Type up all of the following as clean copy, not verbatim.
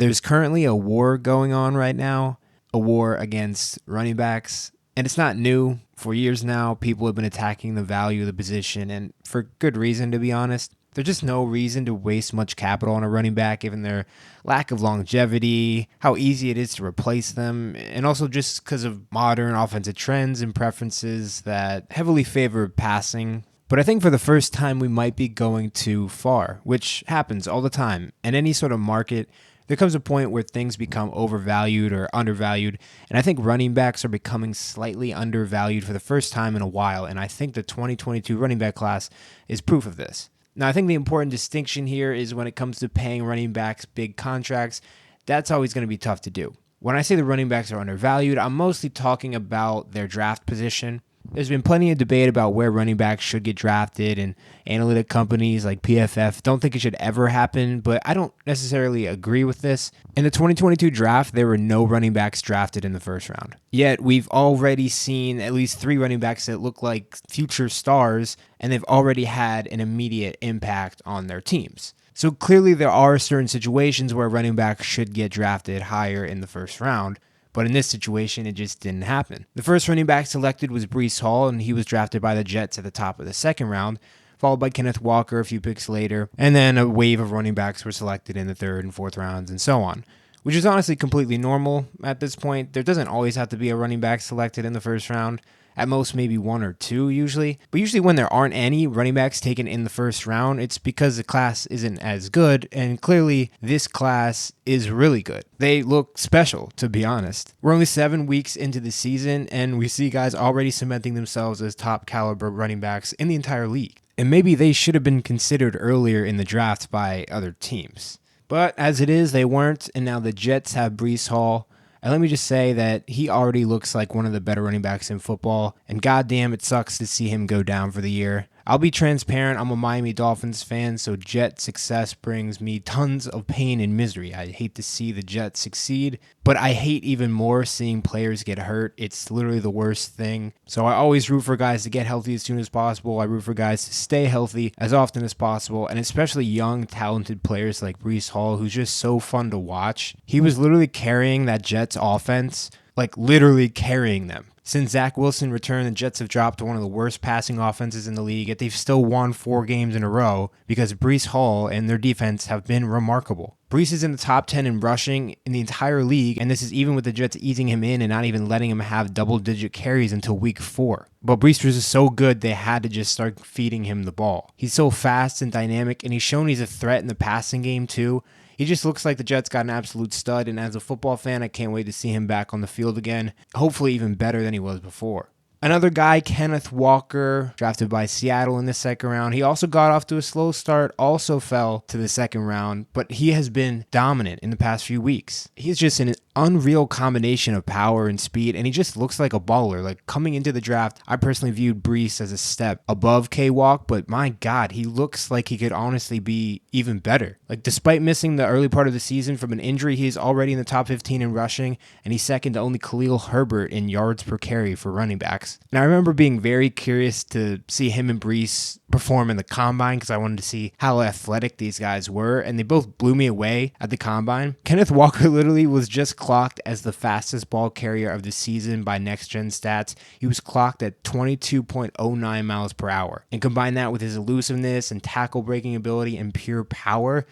There's currently a war going on right now, a war against running backs, and it's not new. For years now, people have been attacking the value of the position, and for good reason, to be honest. There's just no reason to waste much capital on a running back given their lack of longevity, how easy it is to replace them, and also just because of modern offensive trends and preferences that heavily favor passing. But I think for the first time, we might be going too far, which happens all the time. In any sort of market, there comes a point where things become overvalued or undervalued, and I think running backs are becoming slightly undervalued for the first time in a while, and I think the 2022 running back class is proof of this. Now, I think the important distinction here is when it comes to paying running backs big contracts, that's always going to be tough to do. When I say the running backs are undervalued, I'm mostly talking about their draft position. There's been plenty of debate about where running backs should get drafted, and analytic companies like PFF don't think it should ever happen, but I don't necessarily agree with this. In the 2022 draft, there were no running backs drafted in the first round. Yet, we've already seen at least 3 running backs that look like future stars, and they've already had an immediate impact on their teams. So clearly there are certain situations where running backs should get drafted higher in the first round. But in this situation, it just didn't happen. The first running back selected was Breece Hall, and he was drafted by the Jets at the top of the second round, followed by Kenneth Walker a few picks later, and then a wave of running backs were selected in the third and fourth rounds and so on, which is honestly completely normal at this point. There doesn't always have to be a running back selected in the first round. At most, maybe 1 or 2 usually. But usually when there aren't any running backs taken in the first round, it's because the class isn't as good, and clearly this class is really good. They look special, to be honest. We're only 7 weeks into the season, and we see guys already cementing themselves as top caliber running backs in the entire league. And maybe they should have been considered earlier in the draft by other teams. But as it is, they weren't, and now the Jets have Breece Hall. And let me just say that he already looks like one of the better running backs in football, and goddamn, it sucks to see him go down for the year. I'll be transparent, I'm a Miami Dolphins fan, so Jet success brings me tons of pain and misery. I hate to see the Jets succeed, but I hate even more seeing players get hurt. It's literally the worst thing. So I always root for guys to get healthy as soon as possible. I root for guys to stay healthy as often as possible, and especially young, talented players like Breece Hall, who's just so fun to watch. He was literally carrying that Jets offense, like literally carrying them. Since Zach Wilson returned, the Jets have dropped to one of the worst passing offenses in the league, yet they've still won 4 games in a row because Breece Hall and their defense have been remarkable. Breece is in the top 10 in rushing in the entire league, and this is even with the Jets easing him in and not even letting him have double-digit carries until week 4. But Breece is so good, they had to just start feeding him the ball. He's so fast and dynamic, and he's shown he's a threat in the passing game too. He just looks like the Jets got an absolute stud, and as a football fan, I can't wait to see him back on the field again, hopefully even better than he was before. Another guy, Kenneth Walker, drafted by Seattle in the second round. He also got off to a slow start, also fell to the second round, but he has been dominant in the past few weeks. He's just an unreal combination of power and speed, and he just looks like a baller. Like, coming into the draft, I personally viewed Breece as a step above K-Walk, but my God, he looks like he could honestly be even better. Like, despite missing the early part of the season from an injury, he is already in the top 15 in rushing, and he's second to only Khalil Herbert in yards per carry for running backs. And I remember being very curious to see him and Breece perform in the combine because I wanted to see how athletic these guys were, and they both blew me away at the combine. Kenneth Walker literally was just clocked as the fastest ball carrier of the season by Next Gen Stats. He was clocked at 22.09 miles per hour. And combine that with his elusiveness and tackle breaking ability and pure power,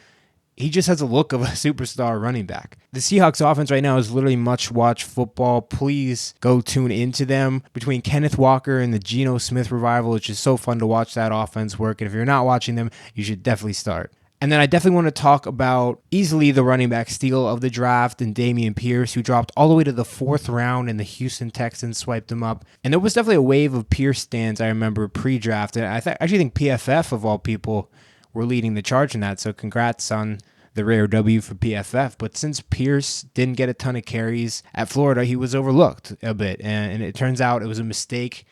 he just has a look of a superstar running back. The Seahawks offense right now is literally must-watch football. Please go tune into them. Between Kenneth Walker and the Geno Smith revival, it's just so fun to watch that offense work. And if you're not watching them, you should definitely start. And then I definitely want to talk about easily the running back steal of the draft and Damian Pierce, who dropped all the way to the 4th round, and the Houston Texans swiped him up. And there was definitely a wave of Pierce stands, I remember, pre-draft. And I actually think PFF, of all people, were leading the charge in that, so congrats on the rare W for PFF. But since Pierce didn't get a ton of carries at Florida, he was overlooked a bit, and it turns out it was a mistake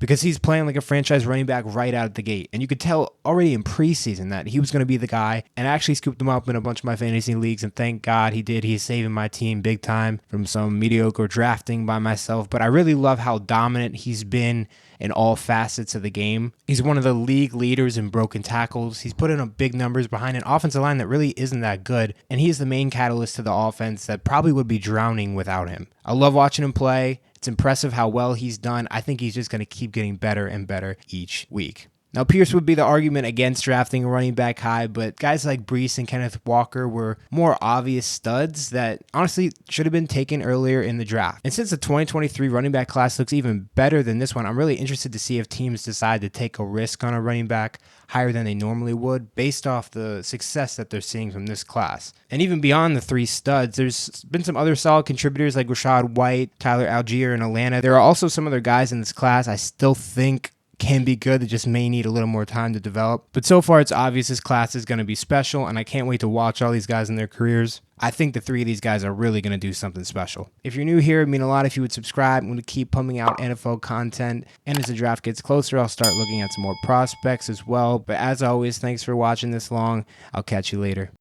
because he's playing like a franchise running back right out of the gate. And you could tell already in preseason that he was going to be the guy, and I actually scooped him up in a bunch of my fantasy leagues, and thank God he did. He's saving my team big time from some mediocre drafting by myself. But I really love how dominant he's been in all facets of the game. He's one of the league leaders in broken tackles. He's put in big numbers behind an offensive line that really isn't that good, and he's the main catalyst to the offense that probably would be drowning without him. I love watching him play. It's impressive how well he's done. I think he's just going to keep getting better and better each week. Now, Pierce would be the argument against drafting a running back high, but guys like Breece and Kenneth Walker were more obvious studs that honestly should have been taken earlier in the draft. And since the 2023 running back class looks even better than this one, I'm really interested to see if teams decide to take a risk on a running back higher than they normally would based off the success that they're seeing from this class. And even beyond the 3 studs, there's been some other solid contributors like Rashad White, Tyler Algier in Atlanta. There are also some other guys in this class I still think can be good. They just may need a little more time to develop. But so far, it's obvious this class is going to be special, and I can't wait to watch all these guys in their careers. I think the 3 of these guys are really going to do something special. If you're new here, it'd mean a lot if you would subscribe. I'm going to keep pumping out NFL content, and as the draft gets closer, I'll start looking at some more prospects as well. But as always, thanks for watching this long. I'll catch you later.